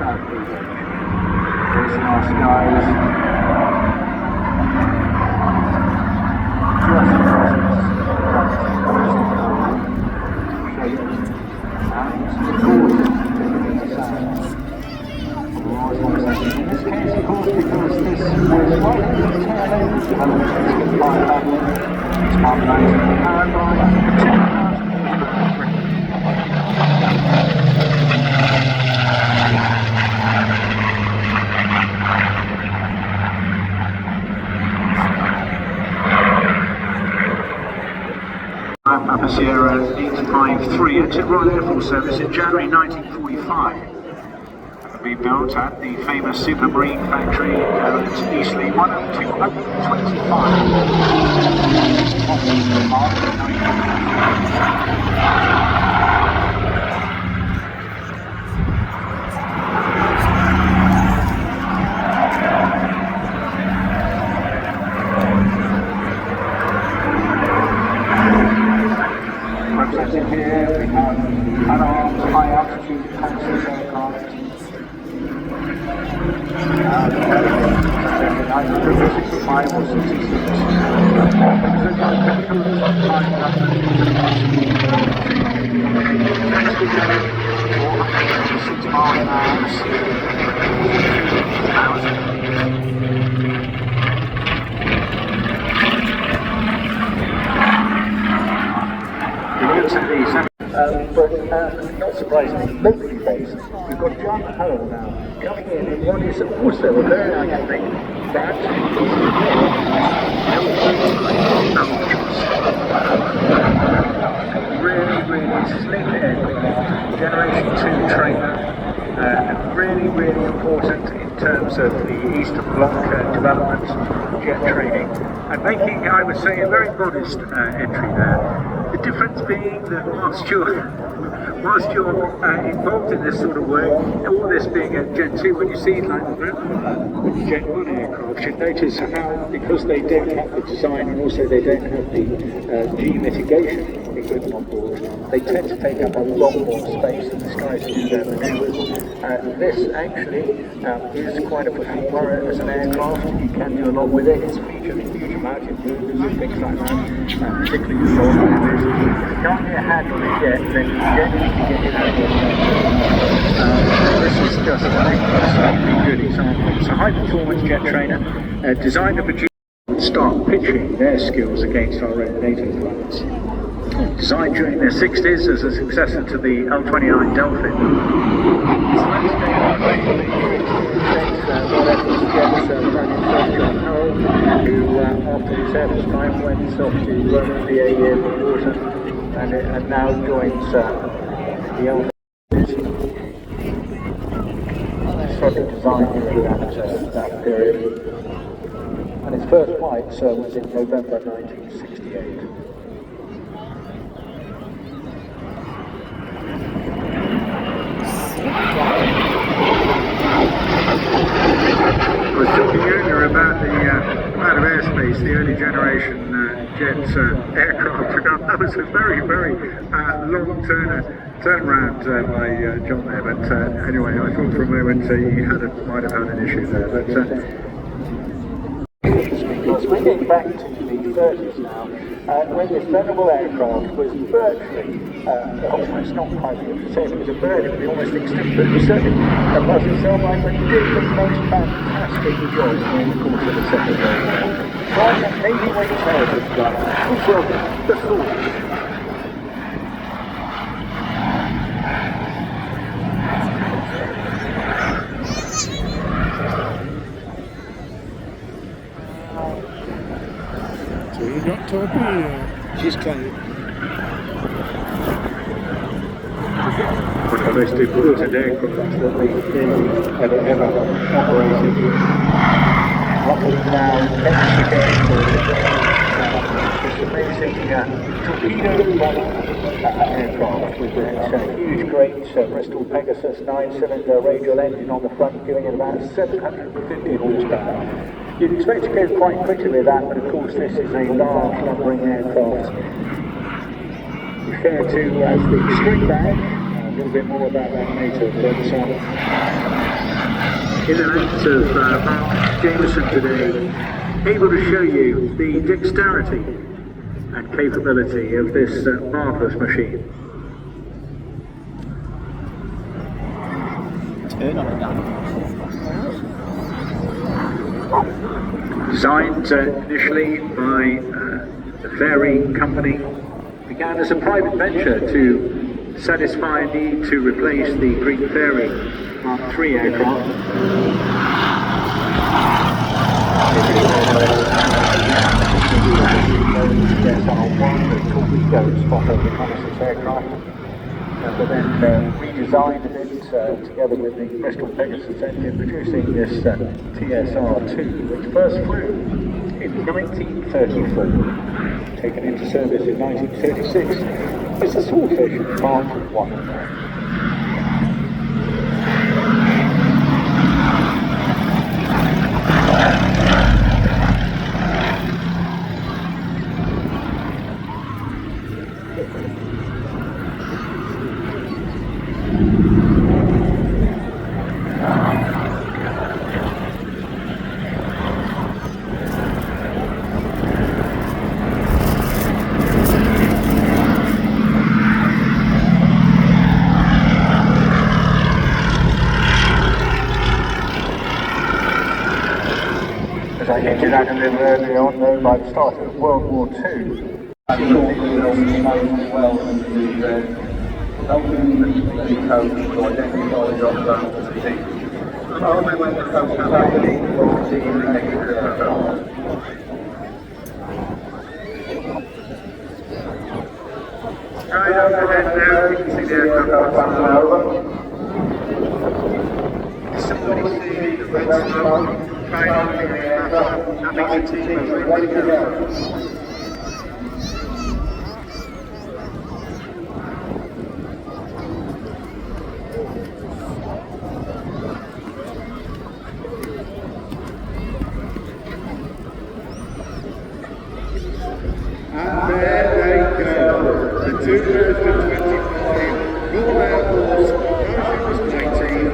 Southport Airshow. Racing our skies just across in this case, of course, because this was right at the tail end of development of the Spitfire family, it's harmonised and powered by a 2,000 Papa Sierra 853 entered Royal Air Force service in January 1945. Be built at the famous Supermarine factory at Eastleigh, one of 225. Represented here, we have unarmed high altitude Panzers aircraft. 65 or 66. But not surprisingly, locally based, we've got John Hull now coming in what is also a very iconic but really slick aircraft, Generation 2 trainer, and really important in terms of the Eastern Bloc development, jet training, and making, I would say, a very modest entry there. The difference being that whilst you're involved in this sort of work, all this being a Gen 2, when you see like the Gen 1 aircraft, you notice how, because they don't have the design and also they don't have the G mitigation equipment on board, they tend to take up a lot more space in the skies to do their manoeuvres. This actually is quite a performer as an aircraft. You can do a lot with it. It's featured a huge amount in movies and things like that, particularly the short movies. If you can't get a hand on it yet, then you genuinely get your hand on it. This is just a good example. It's a high performance jet trainer designed to produce and start pitching their skills against our own NATO pilots. Designed during the 60s as a successor to the L-29 Delphin. John Hull, who after his service time went off to be a year in the water and now joins the L. Sort of designed during that period. And his first flight was in November 1968. I was talking earlier about the amount of airspace the early generation jet aircraft took up. That was a very long turnaround by John there, but anyway, I thought for a moment he might have had an issue there. But we're getting back to the 30s now, when this venerable aircraft was virtually, almost not quite the same, it was a bird, it was almost extinct, but it was certainly a buzzer cellline that did the most fantastic job during the course of the Second World War. Trying that Navy wing tail was done, which was the thought. Got torpedo. She's clean. One of the most important aircraft that the Navy ever operated. Luckily now, this amazing torpedo aircraft with a huge, great Bristol Pegasus 9-cylinder radial engine on the front, giving it about 750 horsepower. You'd expect to go quite quickly with that, but of course this is a large lumbering aircraft. Refer to as the string bag, a little bit more about that later, but in the midst of Mark Jameson today, able to show you the dexterity and capability of this marvellous machine. Turn on it down. Designed initially by the Fairey company, began as a private venture to satisfy a need to replace the Greek Fairey Mark III aircraft. The torpedo spotter reconnaissance aircraft, but then redesigned it together with the Bristol Pegasus engine, producing this TSR-2, which first flew in 1934, taken into service in 1936 as the Swordfish Mark I. As I hinted at a little earlier on, though, by the start of World War II, right overhead now, you can see the aircraft passing over. Somebody see the red smoke. That makes the team ready to go. And there they go, the 2025 Royal Air Force Parachutist 18,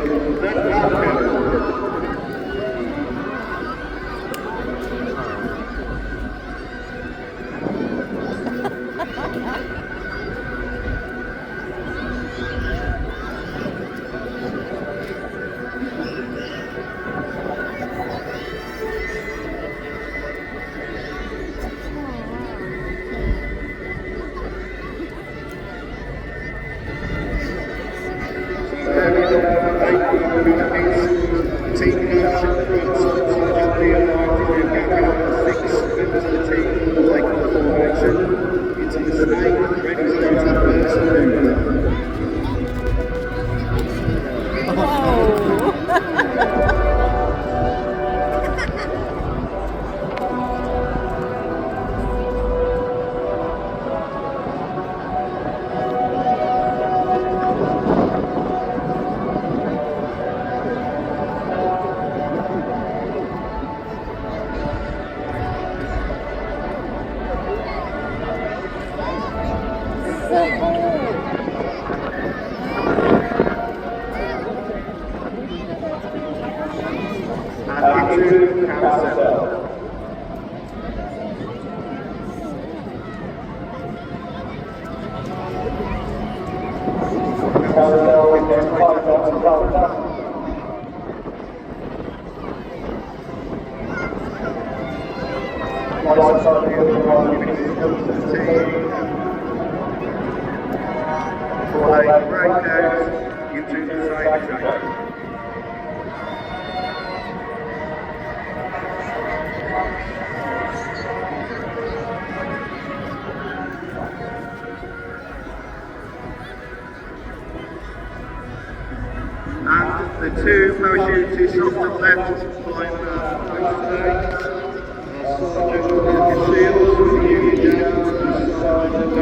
the Falcon. The two parachutists off the left flying today. Sergeant Marcus Shields with the Union Jack and Sergeant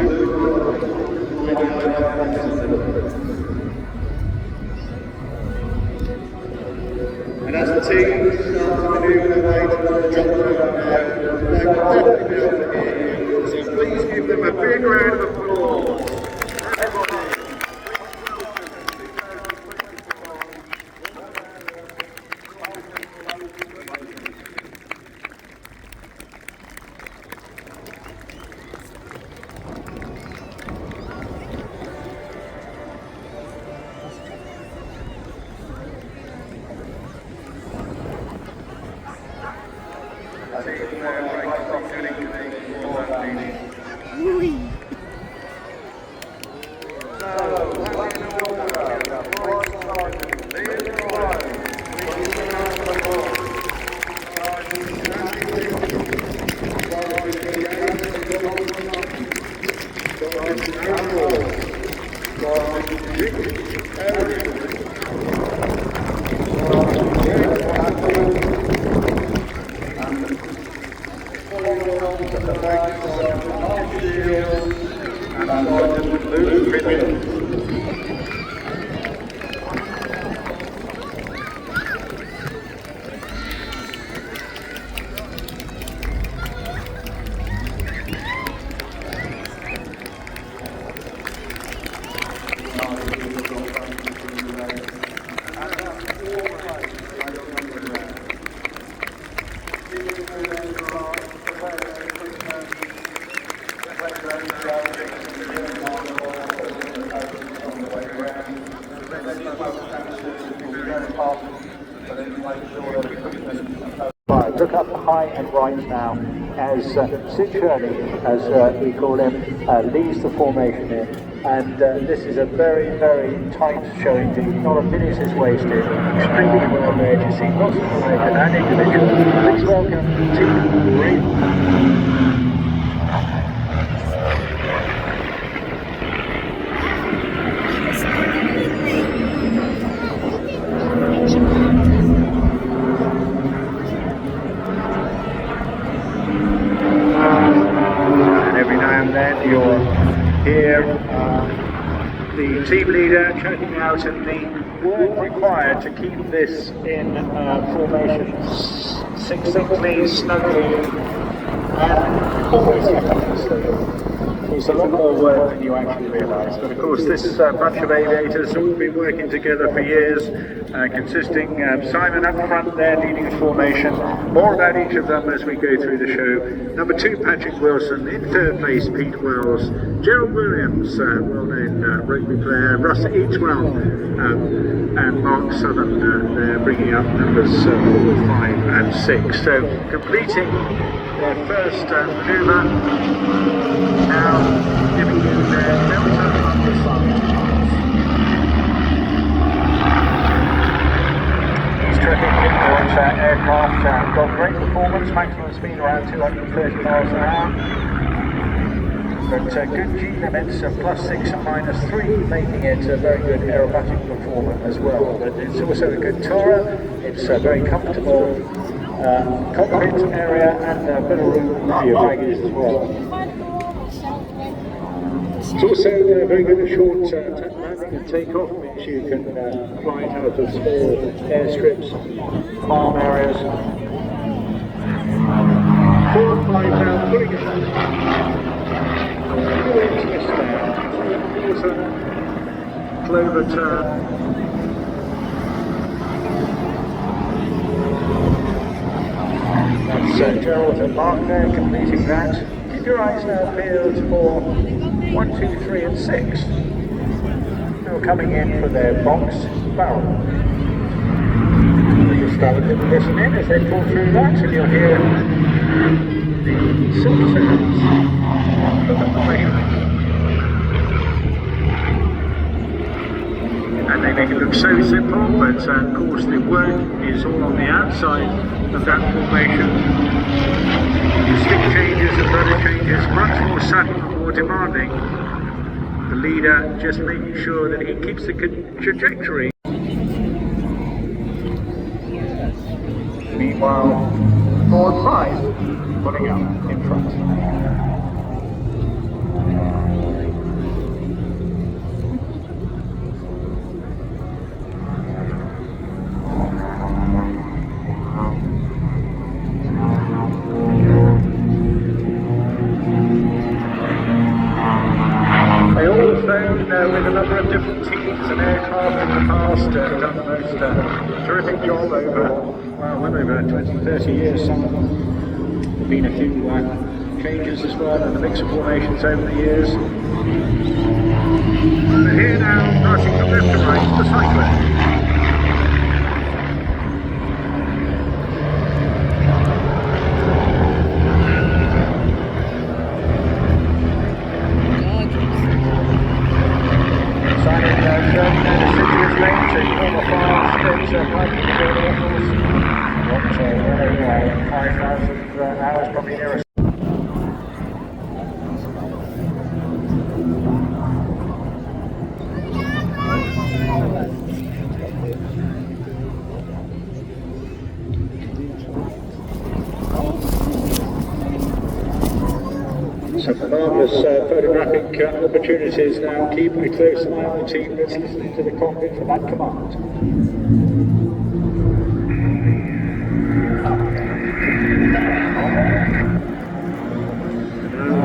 and as the team starts to manoeuvre their way to the drop zone now, they will definitely be able to hear you. So please give them a big round of applause. Look up high and right now as Sid Shirley, as we call him, leads the formation in. And this is a very, very tight show indeed. Not a minute is wasted. Extremely well made. You see lots of formation and individuals. Please welcome Team Raven. You're here, the team leader checking out and the work required to keep this in formation succinctly, snugly, and always effortlessly. It's a lot more work than you actually realise, but of course this is a bunch of aviators who have been working together for years, consisting of Simon up front there leading the formation. More about each of them as we go through the show. Number 2, Patrick Wilson. In third place, Pete Wells. Gerald Williams, well-known rugby player. Russ Eachwell and Mark Southern there bringing up numbers 4, 5 and 6. So completing their first manoeuvre. Now giving you their delta on this side. Aircraft got great performance, maximum speed around 230 miles an hour, but good G limits of +6 and -3, making it a very good aerobatic performance as well. But it's also a good tourer, it's a very comfortable cockpit area and a bit of room for your baggage as well. It's also very good at short landing and takeoff, which you can fly it out of small airstrips, farm areas. 4 and 5 now, pulling it up. Also, clover turn. That's Gerald and Mark there completing that. Keep your eyes now peeled for 1, 2, 3 and 6. Still coming in for their box barrel. We'll just have a little listen in as they pull through that, and you'll hear the silk sounds of the formation. And they make it look so simple, but of course the work is all on the outside of that formation. Stick changes and rudder changes, much more subtle and more demanding. The leader just making sure that he keeps the trajectory. Meanwhile, 4 and 5 putting up in front. With a number of different teams and aircraft in the past, done the most terrific job over, well over 20, 30 years. Some of them have been a few changes as well in the mix of formations over the years. But here now, passing from left to right, the cyclone. Some marvellous photographic opportunities now. Keep a close eye on the team that's listening to the cockpit for that command.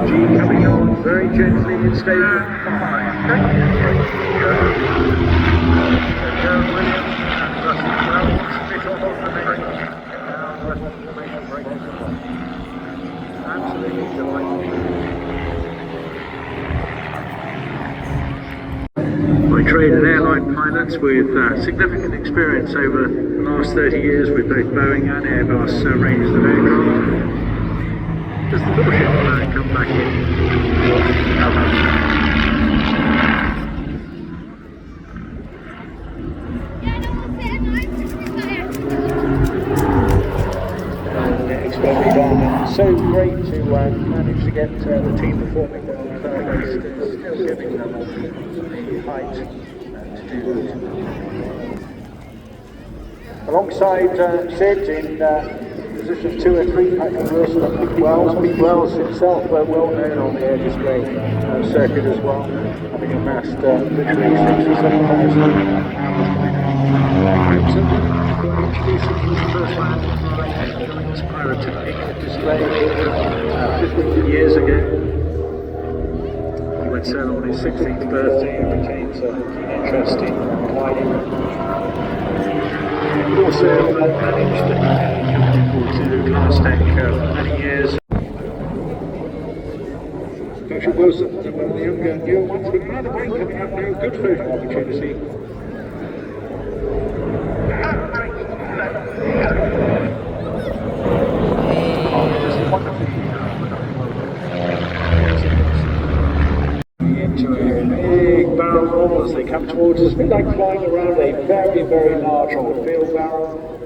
G coming on very gently and stable. Gerald Williams and Russell Wells, bit off formation. Now Russell formation breaks. Absolutely delightful. I trade an airline pilot. pilots with significant experience over the last 30 years with both Boeing and Airbus ranges of aircraft. Does the little ship come back in? Expertly done, and so great to manage to get the team performing well. Still giving them the height to do that. Alongside Sid in positions 2 and 3, Patrick Wilson and Pete Wells. Pete Wells himself well known on the air display circuit as well, having amassed literally 6 or 7,000 hours. Introducing his first land pyrotechnic display 15 years ago. He went sail on his 16th birthday and retains an interest in gliding. He also managed to glass deck for many years. Patrick Wilson, one of the younger newer ones, with another break coming up now. Good photo opportunity. Into a big barrel roll as they come towards us, a bit like flying around a very, very large on-field barrel.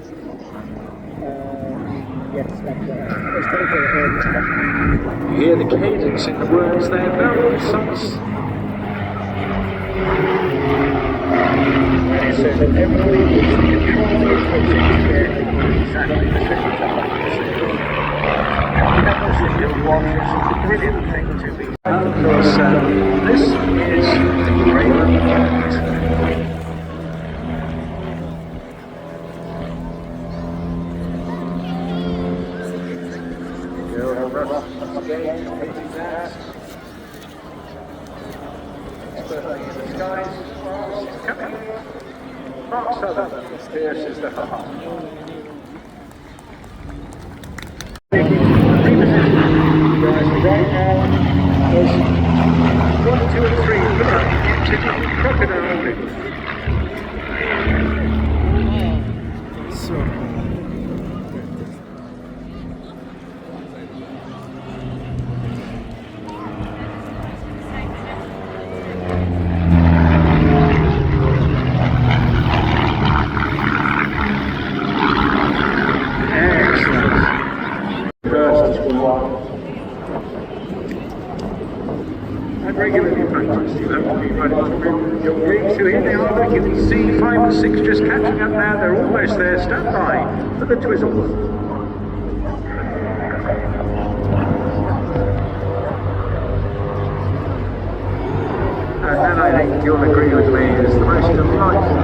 Yes, that's right. You hear the cadence in the words there, barrel sucks. So everybody is in control of exactly the tricky time. It's a brilliant thing to be. Of course, this is the Raven Point. Expertly in the skies, coming. Mark Southern, fierce is the heart. Right now, there's 1, 2 and 3, look at crocodile wings. So regularly practiced, you have to be running through your rigs. So here they are, you can see 5 and 6 just catching up now, they're almost there, stand by for the twizzle. And then I think you'll agree with me, is the most delightful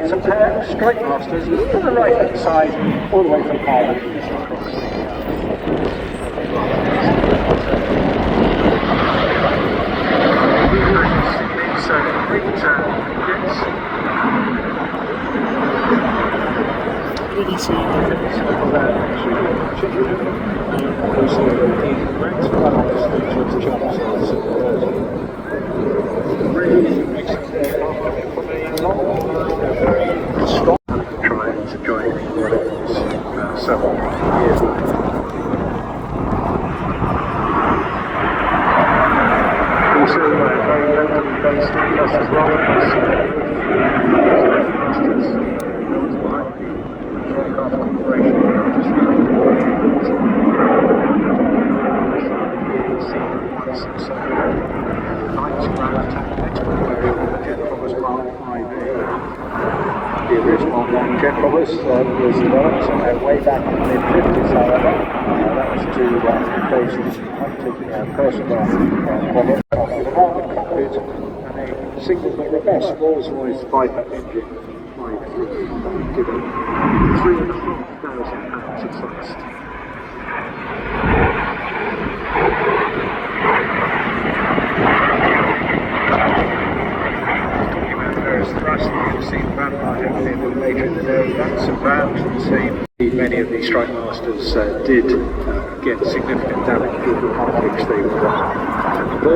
It's a pair of Strikemasters to the right hand side, all the way from Harvard. really see strong trying to join several years later. Also, very locally based in Custom Rollins, Aircraft Corporation, just really the original jet Provost was developed way back in the mid-50s, however. That was to replace the hunted personal Provost with a rounded cockpit and a single motor bus, Rolls-Royce 5-pack engine, 5.3, given 3,500 pounds exhaust. Thrust, you can see the Vampire heavily later in the day. That's a van from the same. Many of these Strikemasters did get significant damage due to the conflicts they were involved with.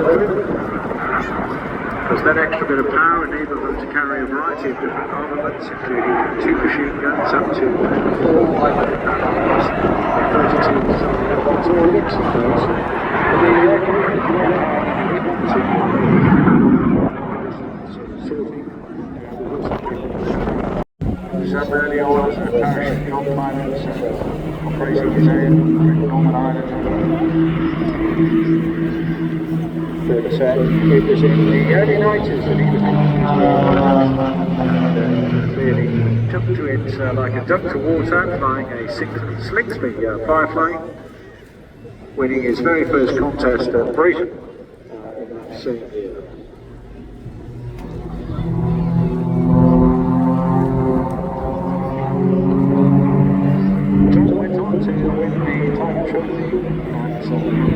There's that extra bit of power enabled them to carry a variety of different armaments, including 2 machine guns up to 4 500 pounds, 32 torpedoes, and those. The aircraft up early on as a parachute on pilots, operating his own Northern Ireland. Further said, it was in the early 90s that he was introduced clearly jumped to it like a duck to water, flying a Slingsby Firefly, winning his very first contest at Brighton in that same year. To win the time trophy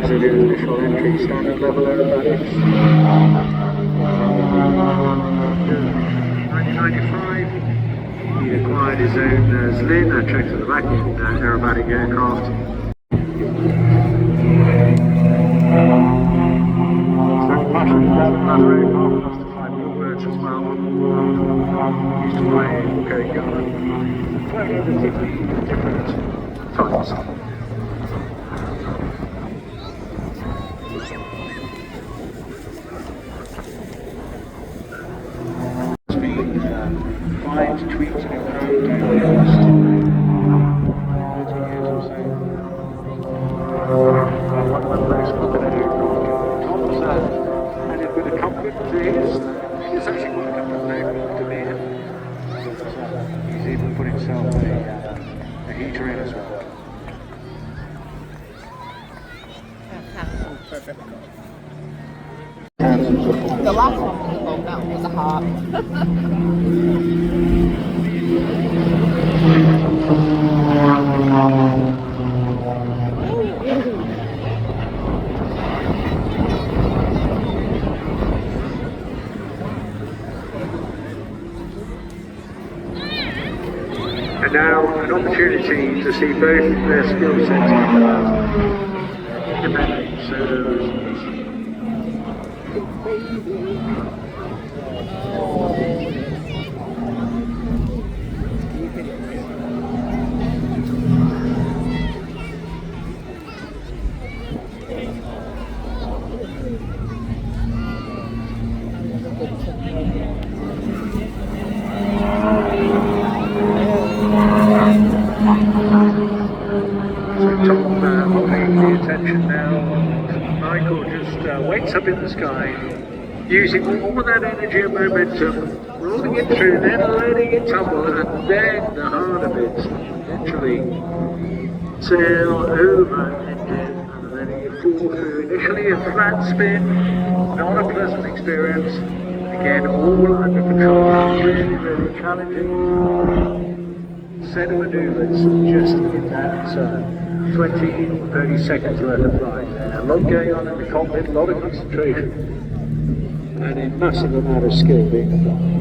at the initial entry standard level aerobatics. 1995, he acquired his own Zlin, a Czechoslovakian aerobatic aircraft. Very passionate about another aircraft, loves to fly Warbirds as well. Used to fly Kerry Gunner. Very different types. Speed, fines, tweaks, and improved over the last 30 years or so. One of the most popular aircraft. Tom's added with a comfort to his. It's actually quite a comfort to me. He's even put himself a heater in as well. The last one was a bone, that one was a heart. And now an opportunity to see both their skill sets independent. So Tom holding the attention now. Michael just wakes up in the sky, using all that energy and momentum, rolling it through, then letting it tumble, and then the harder bits eventually sail over engine and letting it fall through. Initially a flat spin, not a pleasant experience. Again, all under control. Really, really challenging set of maneuvers just in that 20-30 seconds worth of flight. A lot going on in the cockpit, a lot of concentration, and a massive amount of skill being applied.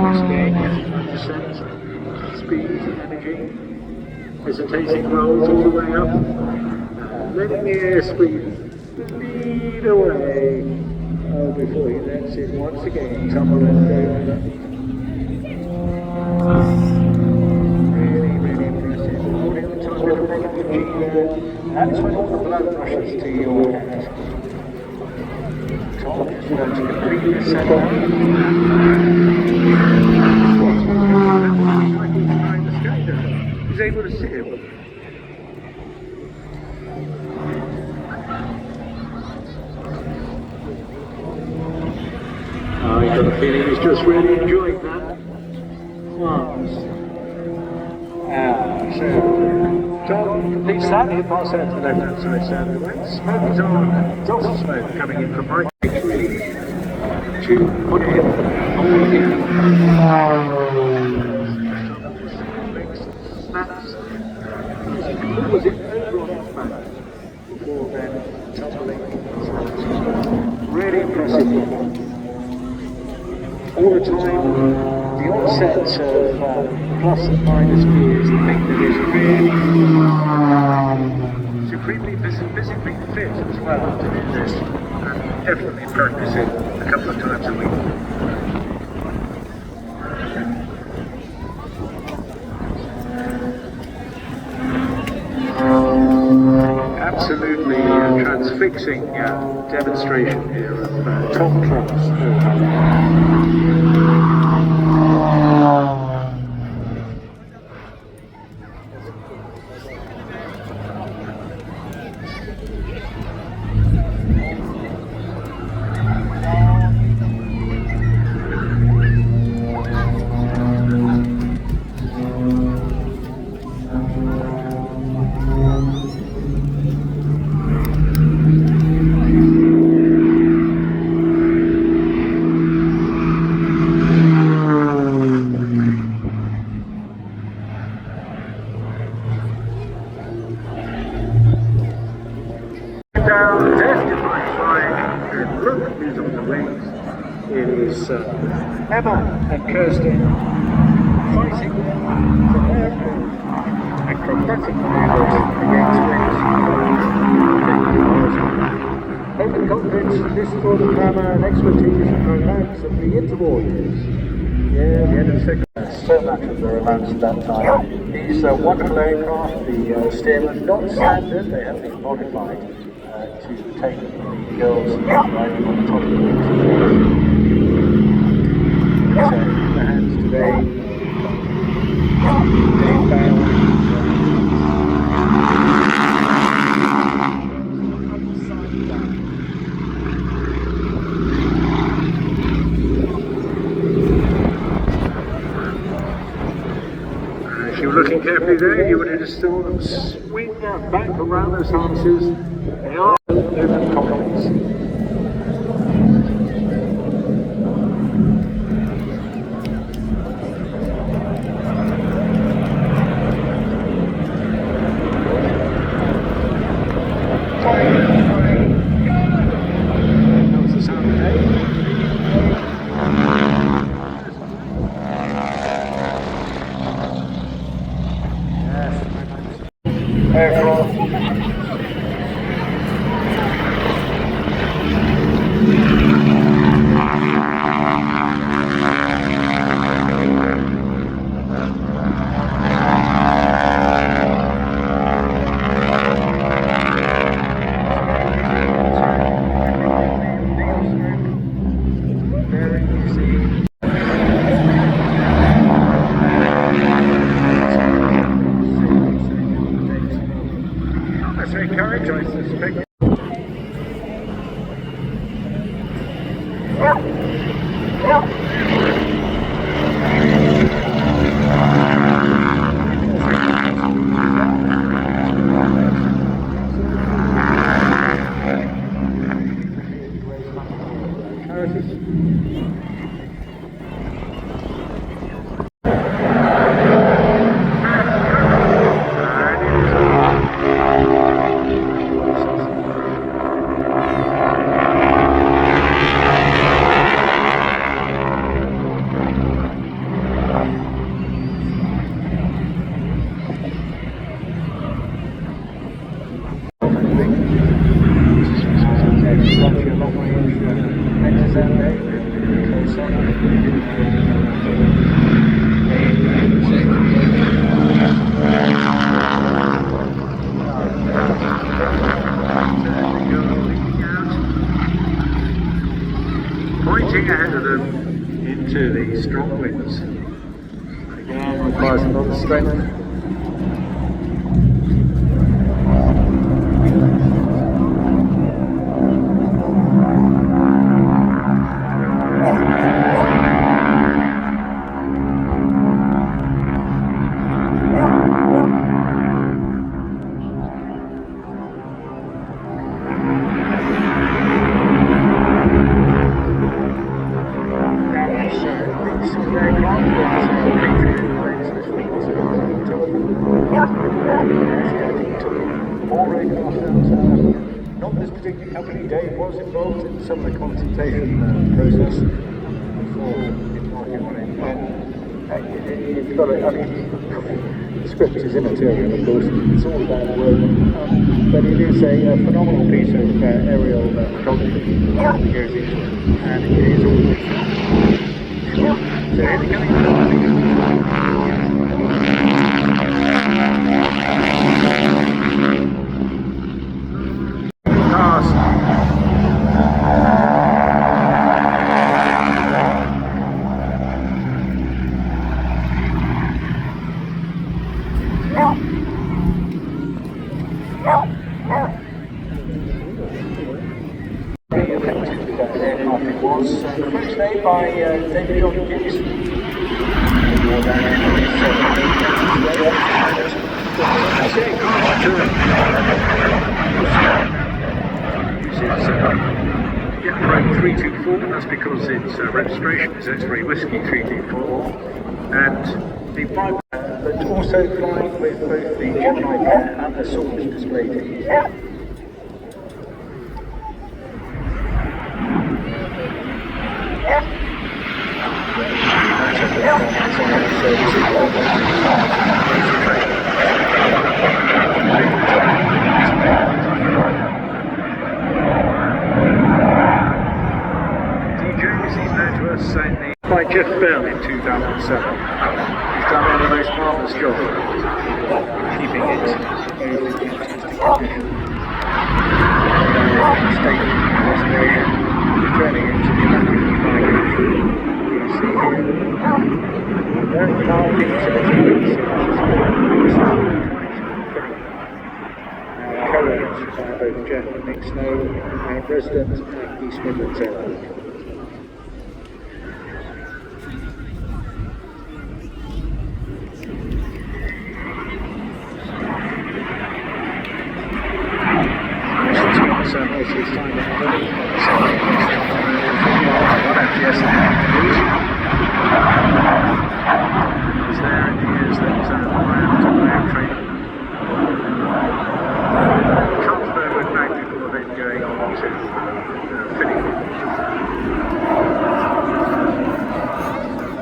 Next game, 100% speed, energy, hesitating rolls all the way up, letting the airspeed lead away before he lets it once again tumble and go. Really, really impressive. Holding the time with the G there. That's when all the blood rushes to your head. Tom is going to completely set up. He's able to see him. I've got a feeling he's just really enjoying that. So, Tom completes that, he'll pass out to the left-hand side sound of the way. Smoke is on, there's also smoke coming in from right. It's really to put it in, on the snaps. Was it over on his back before then tumbling? Really impressive performance. the onset of plus and minus gears, the thing that is really supremely physically fit as well to do this. Definitely practice it a couple of times a week. Absolutely transfixing demonstration here of top class. Down, testifying flying, and look who's on the wings. It is Emma and Kirsten fighting for their acrobatic maneuvers against wings. Open cockpits, this for the glamour and expertise and romance of the interboarders. Yeah, the end of the second. So much of the romance at that time. These wonderful aircraft, the Stearman, not standard, they have been modified to take the girls riding on the top of the wings. So, in the hands today, Dave Bale. If you were looking carefully there, you would have just saw them swing that back around those harnesses. They are open cockpits. That was the sound of day. Aircraft. Courage, I suspect. Pointing ahead of them into the strong winds. Again, requires a lot of strength. Not this particular company. Dave was involved in some of the consultation process before embarking on You've got to, I mean, the script is immaterial, of course. It's all about work, but it is a phenomenal piece of aerial photography that goes into it, and it is all. So here we go. Was the French made by David John Gibbs. Pro 324, that's because its registration is X-Ray Whiskey 324, and the bike, but also flying with both the Gemini pair and the Sword display teams. By Jeff Bell in 2007. He's done one of the most marvellous jobs keeping it in fantastic condition. State of restoration, turning it into the immaculate flying you see here. Very powerful facilities. Co-owners by both Jeff and Nick Snow, resident at East Midlands Airport. Most of his time in Italy, he's there in the years that I am training. Transfer with back before then going on to Finning.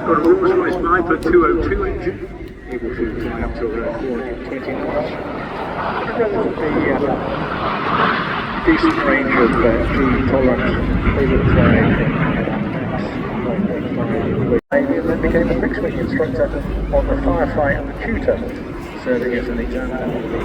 Got a Rolls-Royce Viper 202 engine, able to fly up to 420 knots. A relatively decent range of G tolerance. They would fly and then became a fixed-wing instructor on the Firefly and the Tutor, serving as an example of the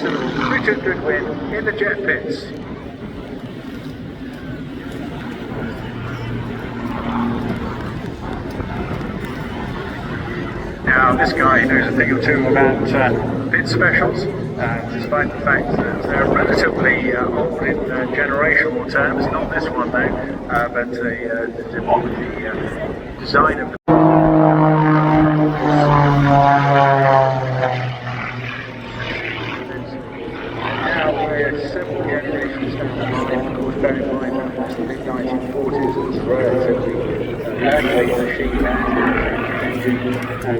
Commodore Richard Goodwin in the jet pits. Now this guy knows a thing or two about pit specials, despite the fact that they're relatively old in generational terms, not this one though, but the design of the now we're several generations down the line, of course bear in mind that was the mid-1940s, it was relatively lightweight machine.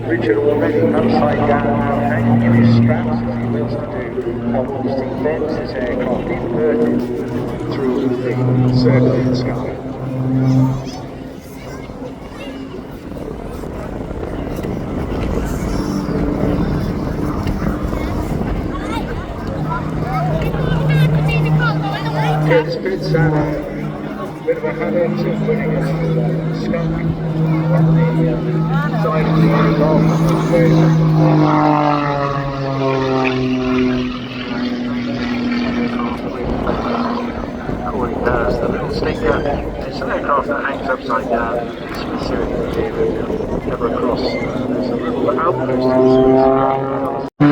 Richard already upside down now, hanging in his straps as he wills to do. Obviously bends his aircraft inverted through the circling sky. Gets bits out a bit of a habit of putting it skunk on the side of the aircraft. Calling hers the little stinger. It's an aircraft that hangs upside down. It's specifically here, never across. There's a little outpost in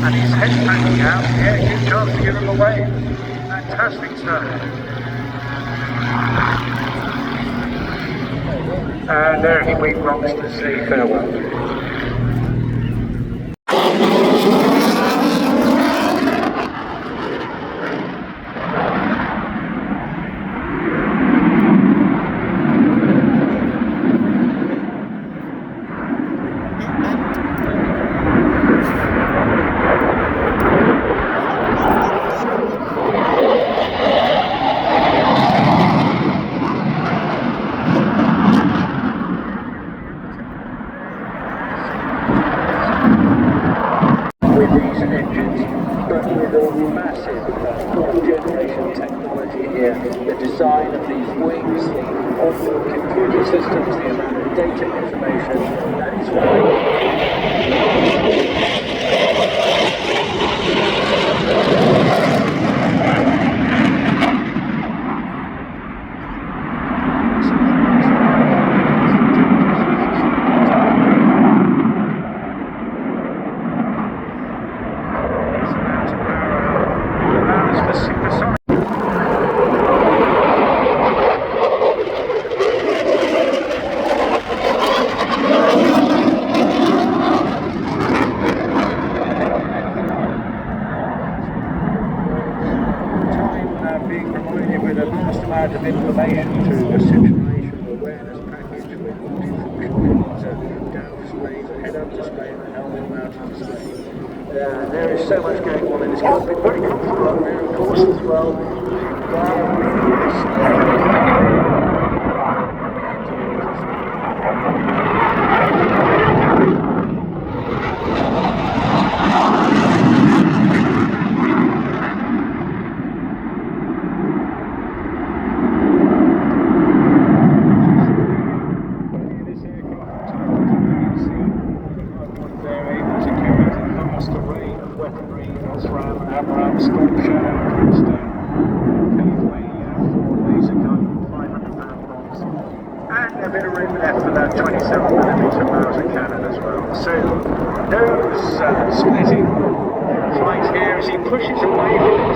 and his head's packing out. Yeah, good chance to give him away. Fantastic stuff. And there he wing rocks to say farewell. With these engines, but with a massive fourth generation technology here, the design of these wings, the onboard computer systems, the amount of data information, that is why being provided with a vast amount of information through the situational awareness package with multifunction down display, the head-up display, the helmet mounting display. There is so much going on in this cockpit. Very comfortable up there, of course, as well. And a bit of room left for that 27mm Mauser cannon as well. So, nose splitting flight here as he pushes away from it.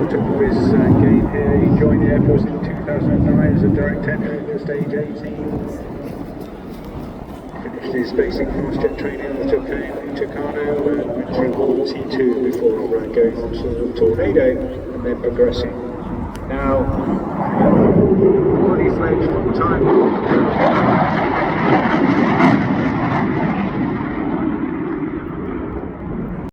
Took his game here. He joined the Air Force in 2009 as a direct entry at stage 18. Finished his basic fast jet training on the Tucano and went through World War T2 before going on to the Tornado and then progressing. Now, fully fledged full-time